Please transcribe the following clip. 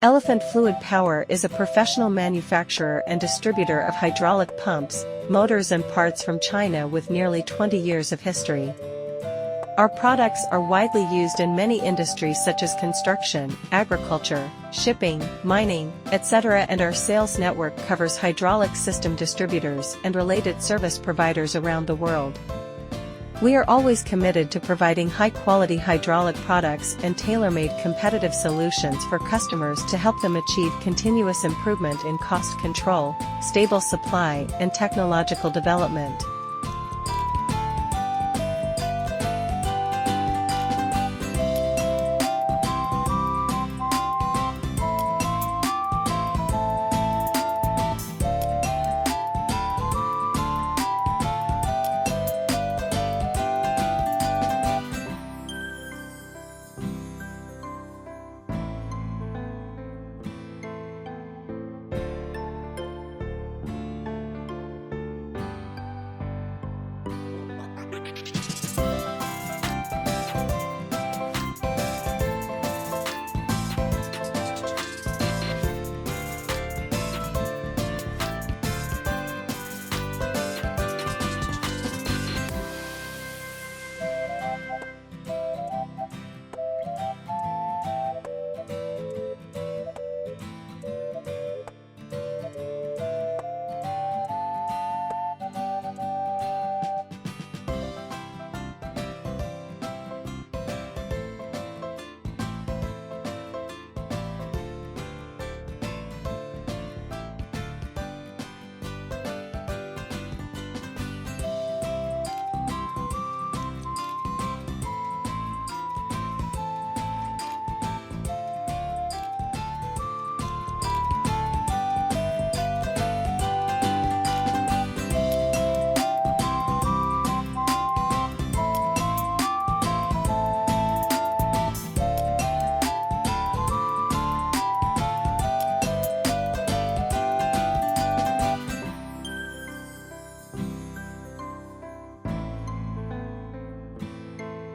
Elephant Fluid Power is a professional manufacturer and distributor of hydraulic pumps, motors and parts from China with nearly 20 years of history. Our products are widely used in many industries such as construction, agriculture, shipping, mining, etc., and our sales network covers hydraulic system distributors and related service providers around the world. We are always committed to providing high-quality hydraulic products and tailor-made competitive solutions for customers to help them achieve continuous improvement in cost control, stable supply, and technological development.